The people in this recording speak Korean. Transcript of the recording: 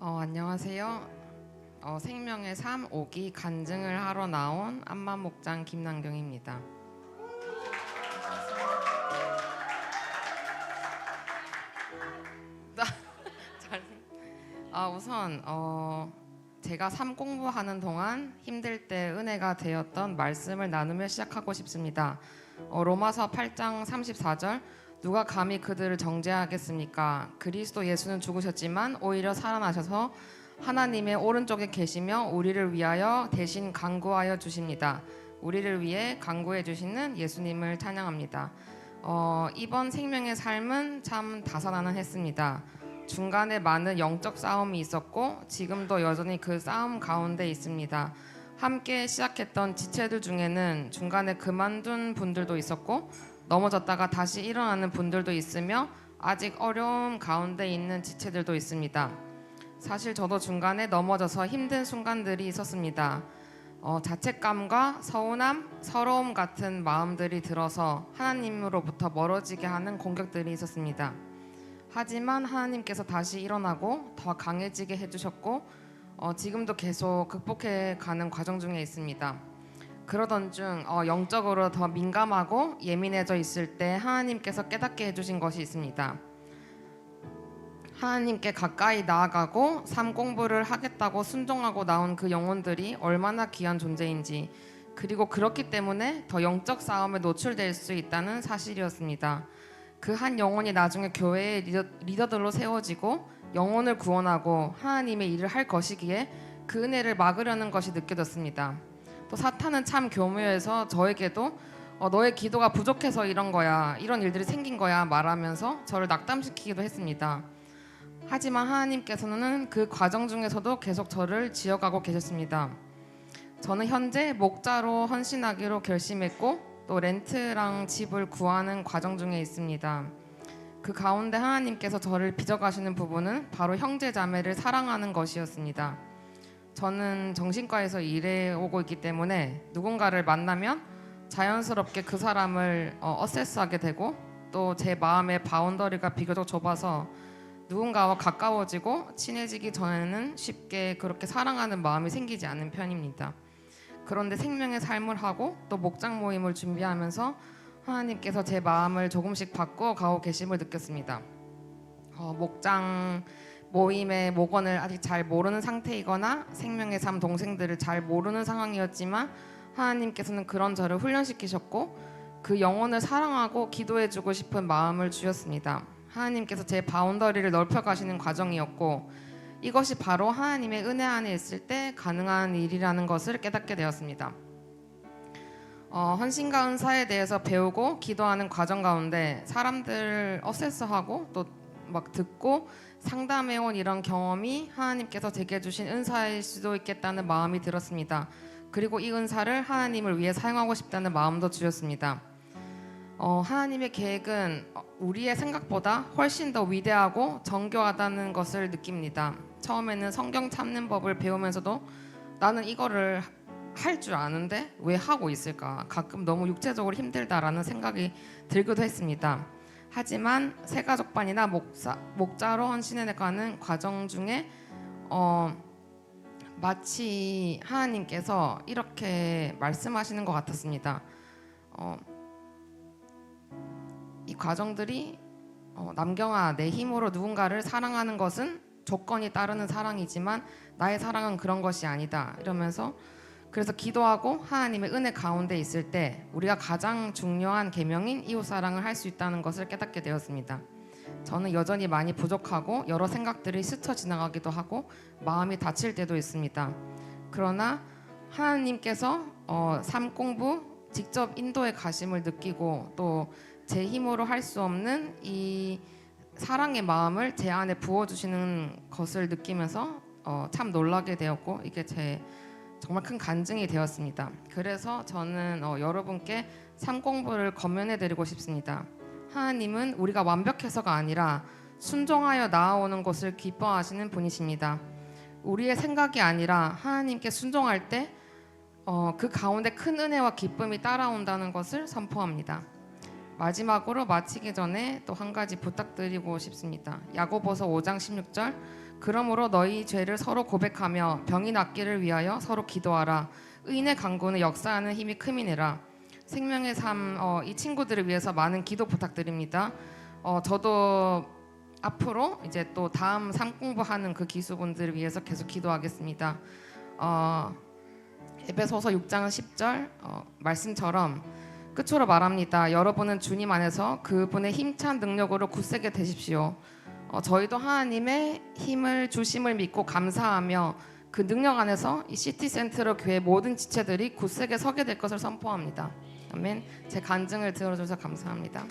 안녕하세요. 생명의 삶 5기 간증을 하러 나온 안만 목장 김남경입니다. 우선 제가 삶 공부하는 동안 힘들 때 은혜가 되었던 말씀을 나누며 시작하고 싶습니다. 로마서 8장 34절 누가 감히 그들을 정죄하겠습니까? 그리스도 예수는 죽으셨지만 오히려 살아나셔서 하나님의 오른쪽에 계시며 우리를 위하여 대신 간구하여 주십니다. 우리를 위해 간구해 주시는 예수님을 찬양합니다. 이번 생명의 삶은 참 다사다난했습니다. 중간에 많은 영적 싸움이 있었고 지금도 여전히 그 싸움 가운데 있습니다. 함께 시작했던 지체들 중에는 중간에 그만둔 분들도 있었고 넘어졌다가 다시 일어나는 분들도 있으며 아직 어려움 가운데 있는 지체들도 있습니다. 사실 저도 중간에 넘어져서 힘든 순간들이 있었습니다. 자책감과 서운함, 서러움 같은 마음들이 들어서 하나님으로부터 멀어지게 하는 공격들이 있었습니다. 하지만 하나님께서 다시 일어나고 더 강해지게 해주셨고 지금도 계속 극복해 가는 과정 중에 있습니다. 그러던 중 영적으로 더 민감하고 예민해져 있을 때 하나님께서 깨닫게 해주신 것이 있습니다. 하나님께 가까이 나아가고 삶 공부를 하겠다고 순종하고 나온 그 영혼들이 얼마나 귀한 존재인지, 그리고 그렇기 때문에 더 영적 싸움에 노출될 수 있다는 사실이었습니다. 그 한 영혼이 나중에 교회의 리더들로 세워지고 영혼을 구원하고 하나님의 일을 할 것이기에 그 은혜를 막으려는 것이 느껴졌습니다. 또 사탄은 참 교묘해서 저에게도 너의 기도가 부족해서 이런 거야, 이런 일들이 생긴 거야 말하면서 저를 낙담시키기도 했습니다. 하지만 하나님께서는 그 과정 중에서도 계속 저를 지어가고 계셨습니다. 저는 현재 목자로 헌신하기로 결심했고 또 렌트랑 집을 구하는 과정 중에 있습니다. 그 가운데 하나님께서 저를 빚어가시는 부분은 바로 형제 자매를 사랑하는 것이었습니다. 저는 정신과에서 일해오고 있기 때문에 누군가를 만나면 자연스럽게 그 사람을 어세스하게 되고 또 제 마음의 바운더리가 비교적 좁아서 누군가와 가까워지고 친해지기 전에는 쉽게 그렇게 사랑하는 마음이 생기지 않는 편입니다. 그런데 생명의 삶을 하고 또 목장 모임을 준비하면서 하나님께서 제 마음을 조금씩 바꾸어 가고 계심을 느꼈습니다. 목장 모임의 목원을 아직 잘 모르는 상태이거나 생명의 삶 동생들을 잘 모르는 상황이었지만 하나님께서는 그런 저를 훈련시키셨고 그 영혼을 사랑하고 기도해주고 싶은 마음을 주셨습니다. 하나님께서 제 바운더리를 넓혀가시는 과정이었고 이것이 바로 하나님의 은혜 안에 있을 때 가능한 일이라는 것을 깨닫게 되었습니다. 헌신과 은사에 대해서 배우고 기도하는 과정 가운데 사람들 어세스하고 또 막 듣고 상담해온 이런 경험이 하나님께서 제게 주신 은사일 수도 있겠다는 마음이 들었습니다. 그리고 이 은사를 하나님을 위해 사용하고 싶다는 마음도 주셨습니다. 하나님의 계획은 우리의 생각보다 훨씬 더 위대하고 정교하다는 것을 느낍니다. 처음에는 성경 찾는 법을 배우면서도 나는 이거를 할 줄 아는데 왜 하고 있을까? 가끔 너무 육체적으로 힘들다라는 생각이 들기도 했습니다. 하지만 새가족반이나 목자로 헌신해 가는 과정 중에 마치 하나님께서 이렇게 말씀하시는 것 같았습니다. 이 과정들이 남경아, 내 힘으로 누군가를 사랑하는 것은 조건이 따르는 사랑이지만 나의 사랑은 그런 것이 아니다 이러면서, 그래서 기도하고 하나님의 은혜 가운데 있을 때 우리가 가장 중요한 계명인 이웃사랑을 할 수 있다는 것을 깨닫게 되었습니다. 저는 여전히 많이 부족하고 여러 생각들이 스쳐 지나가기도 하고 마음이 다칠 때도 있습니다. 그러나 하나님께서 삶 공부 직접 인도에 가심을 느끼고 또 제 힘으로 할 수 없는 이 사랑의 마음을 제 안에 부어주시는 것을 느끼면서 참 놀라게 되었고 이게 제 정말 큰 간증이 되었습니다. 그래서 저는 여러분께 삶 공부를 권면해드리고 싶습니다. 하나님은 우리가 완벽해서가 아니라 순종하여 나아오는 것을 기뻐하시는 분이십니다. 우리의 생각이 아니라 하나님께 순종할 때 그 가운데 큰 은혜와 기쁨이 따라온다는 것을 선포합니다. 마지막으로 마치기 전에 또 한 가지 부탁드리고 싶습니다. 야고보서 5장 16절 그러므로 너희 죄를 서로 고백하며 병이 낫기를 위하여 서로 기도하라. 의인의 간구는 역사하는 힘이 큼이니라. 생명의 삶 이 친구들을 위해서 많은 기도 부탁드립니다. 저도 앞으로 이제 또 다음 삶 공부하는 그 기수분들을 위해서 계속 기도하겠습니다. 에베소서 6장 10절 말씀처럼 끝으로 말합니다. 여러분은 주님 안에서 그분의 힘찬 능력으로 굳세게 되십시오. 저희도 하나님의 힘을 주심을 믿고 감사하며 그 능력 안에서 이 시티센트럴 교회 모든 지체들이 굳세게 서게 될 것을 선포합니다. 아멘. 제 간증을 들어줘서 감사합니다.